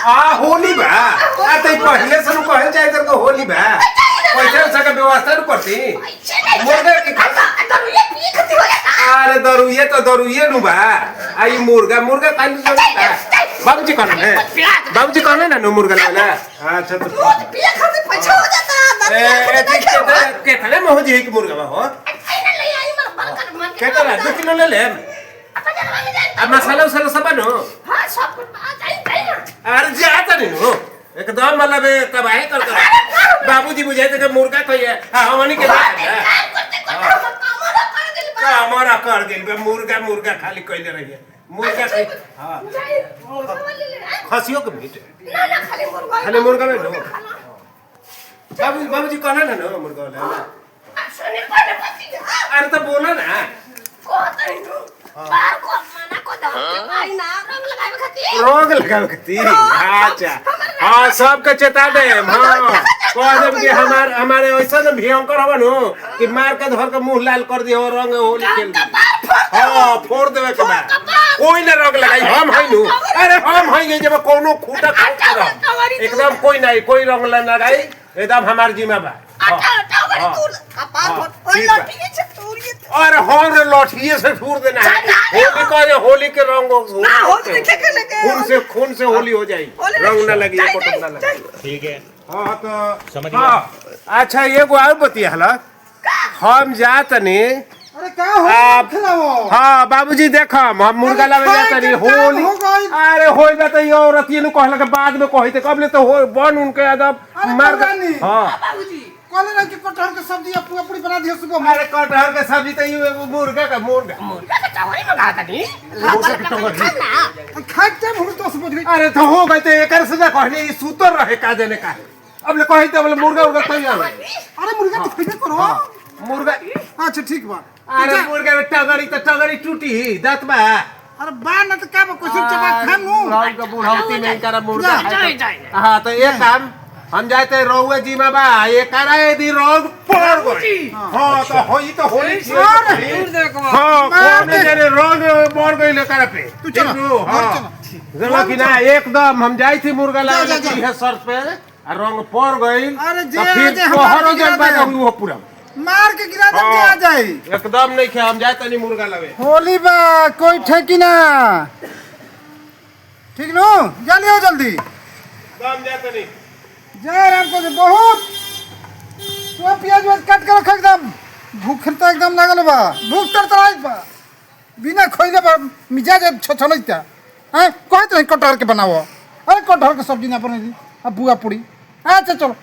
हाँ होली बा तो पहले से कहे जाए तो होली बा पैसा उसका व्यवस्था न करती मुर्गा की अरे दरुये तो दरुये नु बा आई मुर्गा मुर्गा खाली बाबूजी कहने ना नु मुर्गा लेना अच्छा तो पिया खाते पैसा हो जाता कितने में हो जी कि मुर्गा बा हो कितना 2 किलो ले ले अब मसाला उसाला सब नो हां सब कुछ आ जाए अरे जाता नहीं नो एकदम मतलब तबाही कर बाबूजी बुझाए थे मुर्गा कोई है हमनी के हमारा कर गेल मुर्गा मुर्गा खाली कइले रहिए मुर्गा हां खसियो के मीट ना खाली मुर्गा में नो बाबूजी कहना ना नो मुर्गा ले सुने पहले पति अरे तो बोला ना को तई नो बार को माना को दो भाई ना रंग लगावे खातिर अच्छा हाँ सबके चेता दे हाँ कह देब कि हमारे ऐसा न भयंकर हवन हो कि मार के धर के मुंह लाल कर दियो रंग होली खेल दी हाँ फोड़ देवे के बाद कोई ना रंग लगाई हम है नु अरे हम है जब कोनो खूटा खोद कर एकदम कोई नहीं कोई रंग लगाई एकदम हमार जिम्मेदार अरे हम लठिए से ठूर देना है होली का होली के रंग खून से होली हो जाए रंग ना लगी पटक ना लगी ठीक है हाँ तो समझ हाँ अच्छा एगो और बतिया हला हम जातनी अरे का हो खिलाओ हाँ बाबूजी देखा हम मुर्गा लावे जातनी होली अरे होई बा तो ये औरतिए नु कहला के बाद में कहि ते कब ले तो बन उनके एकदम मार हां बाबूजी कहले ना कि कटहल के सब्जी पूरा पूरी बना दियो सुबह अरे कटहल के सब्जी तो ये मुर्गा का चावल मंगा तनी खाते भूल तो समझ गई अरे तो हो गए तो एकर से ना कहले ई सुतर रहे का देने का अब ले कहि तो मुर्गा उर्गा तैयार अरे मुर्गा तो खइबे करो मुर्गा अच्छा ठीक बा अरे मुर्गा में टगरी टूटी दांत बा अरे बा न तो का कुछ चबा खानु राउंड का बुढ़ावती नहीं करा मुर्गा हां तो एक काम हम जाते रोवे जी में बा ये करा यदि रोग पड़ गई हां तो होई तो होली हां कौन जने रोग पड़ गई ले करा पे तू चलो हां चलो कि ना एकदम हम जाई थी मुर्गा लागे है सर पे रंग पड़ गई अरे तो फिर तोहरो जन बा वो पूरा मार के गिरा दे आ जाए एकदम नहीं खे हम जाते नहीं मुर्गा लावे होली बा कोई ठेकी ना ठीक नो जल्दी हो जल्दी एकदम जाते नहीं जय राम को बहुत तो प्याज काट के रख एकदम भूख तो एकदम लागल बा भूख तरतराई बा बिना खइले बा मिजाज छछलैता हैं कहत नहीं कटहर के बनाओ अरे कटहर के सब्जी ना बने अब बुआ पूरी अच्छा चलो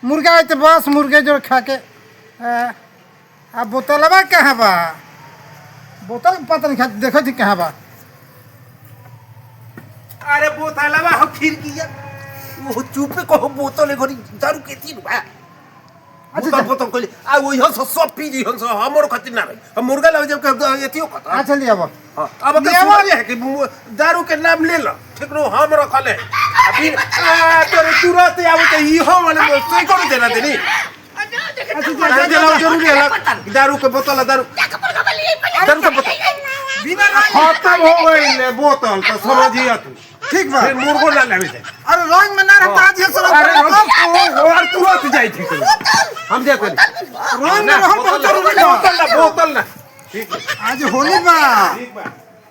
मुर्गा आते बस मुर्गे जो खा के अब बोतलवा कहाँ बा बोतल पता नहीं देखो थी कहाँ बा अरे बोतलवा हो खिड़किया वो चुपे को बोतल घरी दारू के थी बा अच्छा बोतल कोली आ वो हंस सब पी जी हंस हमर खातिर ना रही हम मुर्गा लावे जब एतियो खतरा अच्छा ले अब अब के सुनिए है कि दारू के नाम ले लो ठीक रो हम रखले अभी तोरे तुरंत आवे तो ई हो वाले सही कर देना देनी अच्छा जरूरी है दारू के बोतल दारू के बोतल बिना खत्म हो गई बोतल तो समझिए तू ठीक बा फिर मुर्गो ना लावे दे अरे रंग में ना रहता आज सब अरे और तुरंत जाई थी हम जाते रंग में रहम तो जरूरी है बोतल ना ठीक आज होली बा ठीक बा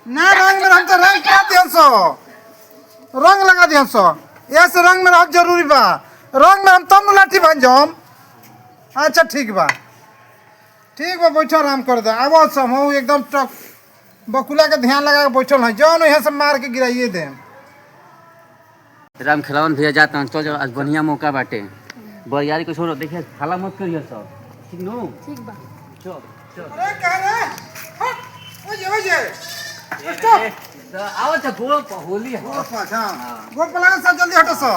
ना रंग में हम तो रंग का दियो सो रंग लगा दियो सो ऐसे रंग में रह जरूरी बा रंग में हम तब लाठी बन जाम अच्छा ठीक बा बैठो आराम कर दे आवाज सब हो एकदम टक बकुला के ध्यान लगा के बैठल है जौन यहाँ से मार के गिराइए दे राम खिलावन भैया जाता तो आज बढ़िया मौका बाटे बरियारी को छोड़ो देखिए हाला मत करिए सब ठीक नो ठीक बा चल चल अरे कह रे ओए स्टॉप आओ तो गोल होली है गो पला सब जल्दी हटो सो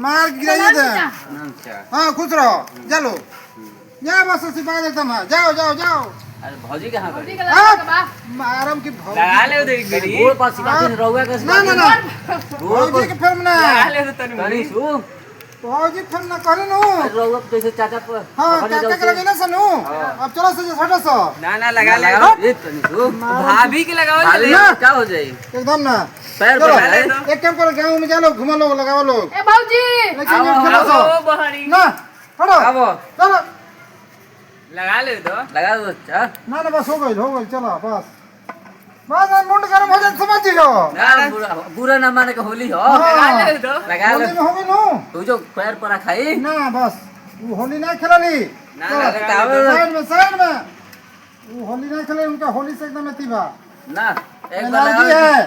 मार गिराइए दे हां खुश रहो चलो जा बस सिपाही एकदम जाओ अरे भौजी कहां गई मारम की भौजी लगा ले उधर गिरी गोल पास सिपाही रहुआ का ना गोल के फिल्म ना लगा ले तो तनी सु भौजी फोन न करे नु रहुआ जैसे चाचा पर हां काका के लगे ना सनु अब चलो से छोटा सा ना ना लगा ले ये तनी तू भाभी के लगाओ भाभी ले ना क्या हो जाए एकदम ना पैर चलो, बढ़ा ले एक काम करो गांव में जा लो घुमा लो लगाओ लो ए भौजी लेकिन ये खेलो सो ओ बहरी ना हटो आवो चलो लगा ले तो लगा दो अच्छा ना ना बस हो गई चलो बस मुंड गरम हो जाए समझ लो ना बुरा ना माने के होली हो लगा ले तो लगा ले होली में हो गई नु तू जो पैर पर खाई ना बस वो होली ना खेलली ना, चलो, लगा ले। साइड में वो होली ना खेले उनका होली से एकदम अतीबा ना एक बार एलर्जी लगा है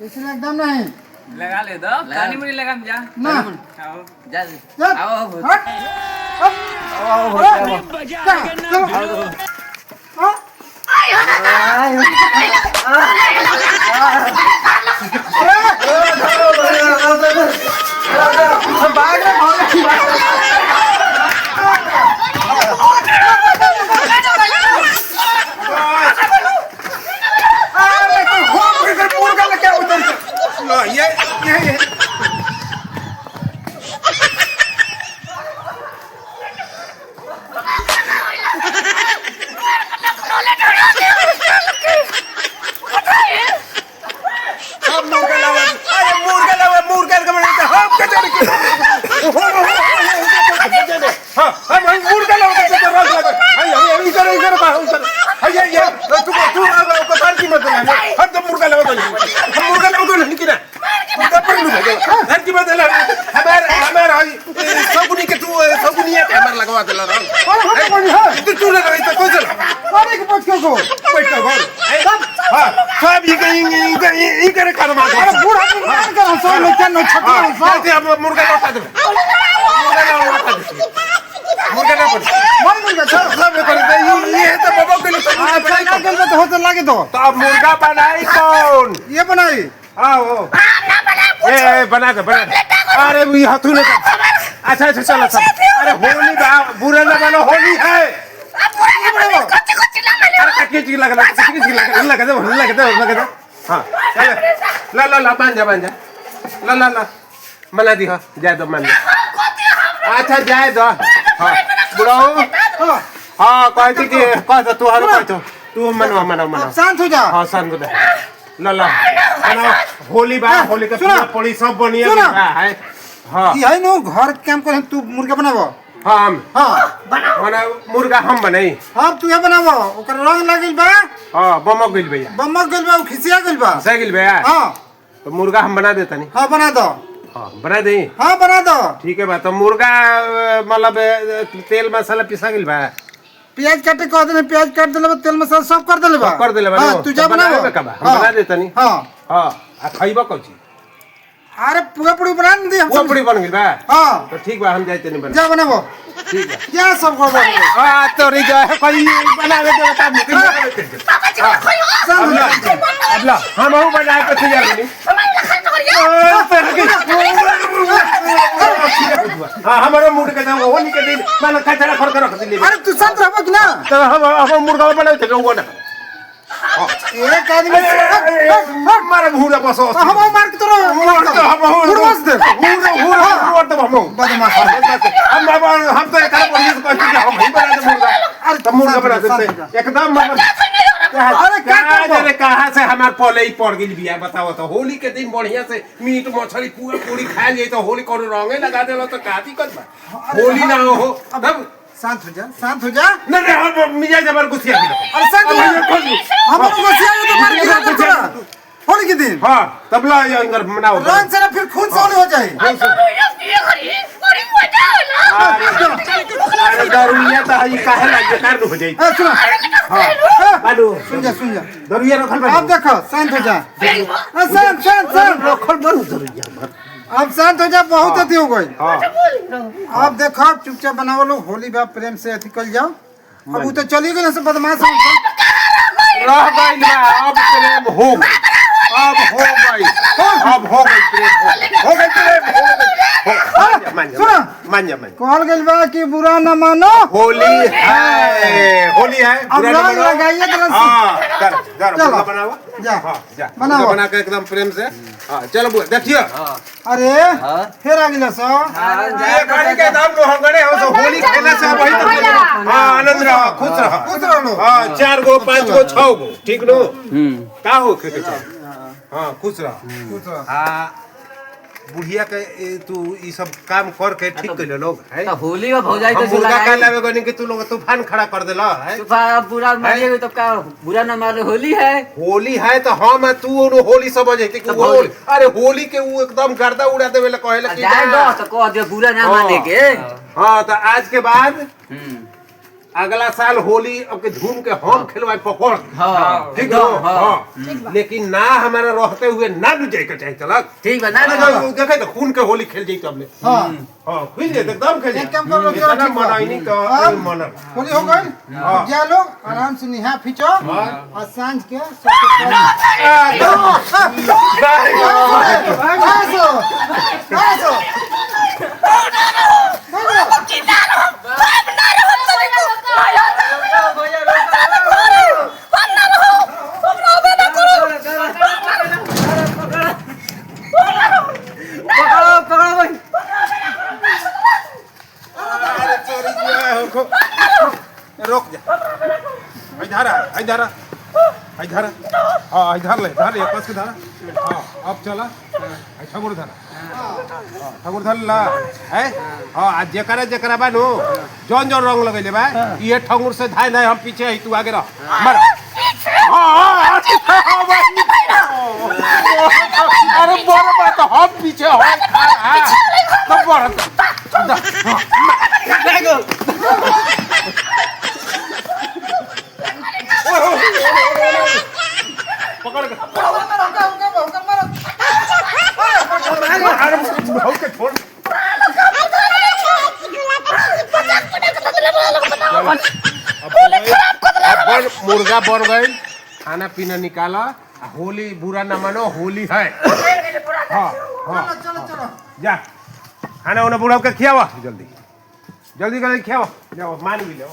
इसलिए एकदम नहीं लगा ले तो कानी मुड़ी लगा जा ना आओ जा चल, आओ हट हट आओ चलो हाँ? ये अब मुर्गा का बना हम के चढ़ के हां हम मुर्गा लाओ के तो रोक लगा हाय हम इधर बाहर हाय ये तू को पार की मत ना हम तो मुर्गा लाओ तो हम मुर्गा लाओ तो नहीं कि ना मुर्गा पर नहीं घर की बात है हमार सगुनी के तू सगुनिया के हमार लगवा देला तू लगा तो कौन चला अरे के पछ को बैठ घर हां सब ये करे कर्मा अरे बूढ़ा आदमी मान कर सो लोग क्या न छकना हां ते अब मुर्गा लौटा दे मुर्गा ना पड़ मन मुर्गा छोड़ सब कर ये तो बाबा के लिए आ बनाई ना गल तो होते लागे तो अब मुर्गा बनाई कौन ये बनाई आओ ए बना दे अरे ये हाथू ने अच्छा चलो सब अरे होली बुरा ना बनो होली है अरे कच्ची चीज लगा दे हां चल ला मान जा ला मना दी हां जाए दो मान अच्छा जाए दो हां बुढ़ाओ हां कहती कि कह तू हर कह तू मना शांत हो जा हां शांत हो जा ला होली होली का सुना। पड़ी सब बनिया सुना। है हां की है नो घर काम करे तू मुर्गा बनाबो हम हां माने मुर्गा हम बनाई अब तू ये बनाबो ओकर रंग लागिल बा हां बमक गइल भैया बम्मक गइल बा खिसिया गइल बा सही गइल भैया हां तो मुर्गा हम बना देता नहीं हां बना दो हां बना दे हां बना दो ठीक है बात तो मुर्गा मतलब तेल मसाला पिसा गइल बा प्याज काटे कह देने प्याज काट देले तेल मसाला सब कर देले बा कर देले बा हां तू जा बनाबो हम बना देता नहीं हां हां आ खइबा कौची अरे पूरा पूरी बना दे हम वो पूरी बन गइल बा हां तो ठीक बा हम जाते नहीं बना जा बनाबो ठीक है क्या सब कर दो आ तो री जा कोई बना के दे काम अब ला हम हो बना के तैयार नहीं हां हमारा मूड के दाम होली के दिन माने कचरा खर कर रख दिले अरे तू शांत रहबो कि ना तो हम मुर्गा बनाए थे वो ना एक आदमी मारा भूरा बसो हम मार के तो उड़वास दे बदमाश हम तो एक हम ही बना दे मुर्गा अरे तो मुर्गा बना देते एकदम अरे क्या कहाँ से हमार पहले ही पड़ गई बिया बताओ तो होली के दिन बढ़िया से मीट मछली पूरा पूरी खाए जाए तो होली को रंगे लगा दे तो काती कर होली ना हो तब शांत हो जा नहीं हम मिजाज जबर गुस्सा अरे शांत हो जा हम लोग गुस्सा तो मार के करा होली के दिन हां तब ला ये अंदर मनाओ रंग से ना फिर खून से होली हो जाए अरे दरुइया तो हई काहे लग बेकार हो जाई सुनो हां बालू सुन जा दरुइया रखल बा अब देखो शांत हो जा शांत रखल बन दरुइया अब शांत हो जा बहुत अति हो गई हां अब देखो चुपचाप बनाओ लोग होली बा प्रेम से अति कर जाओ अब वो तो चली गई ना सब बदमाश रह गई ना अब प्रेम हो गई अब हो गई प्रेम हो गई प्रेम मान जा सुना। मान जा मान जा। कहल गइल बा कि बुरा न मानो। होली है अब बुरा रंग न मानो। लगाइए तरह से। हाँ कर चलो। बुरा बनाओ जा। हाँ जा बनाओ। बुरा बना के एकदम प्रेम से हाँ चलो बुआ देखियो अरे फिर आ गिला सो। ये गाड़ी के दाम लो हंगड़े हो तो होली खेलने से वही तो हाँ आनंद रहो खुश रहो खुश रहो। हाँ 4 गो 5 गो 6 गो ठीक नो का हो के हाँ खुश रहो खुश रहो। हाँ बुढ़िया के तू ये सब काम कर के ठीक कर लोग है तो होली में भौजाई हम तो मुर्गा का लावे गनी कि तू लोग तूफान खड़ा कर देला है बुरा मारिए तो का बुरा ना मारे होली है। होली है तो हम तू और होली समझ है कि तो होली अरे होली के वो एकदम गर्दा उड़ा देवे ला कहेला कि जाए दो तो कह दे बुरा ना माने के। हां तो आज के बाद अगला साल होली अब के धूम के हम खेलवाई पकड़ हाँ ठीक है हाँ लेकिन ना हमारा रहते हुए ना भी जाए के चाहिए चलक ठीक बना देखे तो खून के होली खेल जाई तब ले हाँ हाँ खुल जाए एकदम खेल एक काम करो, इतना ठीक बा। मनाई नहीं तो हाँ। मनल होली हो गई। जा लोग आराम से निहा फिचो और सांझ के सबके पकड़ो पकड़ो भाई। अरे चोरी किया है हमको रोक जा इधर हाँ इधर ले कस के धारा हाँ अब चला ठगुर धारा ठगुर धर ला है हाँ आज जकरा जकरा बानो जौन जौन रंग लगैले बा ये ठगुर से धाय धाय हम पीछे है तू आगे रह मर अरे बड़ बात हम पीछे हो तो बड़ पकड़ के के छोड़ अब मुर्गा बन गए खाना पीना निकाला होली बुरा न मानो होली है हाँ हाँ चलो जा खाना उन्हें बुढ़ा के खियावा जल्दी जल्दी कर खियावा जाओ मान भी लो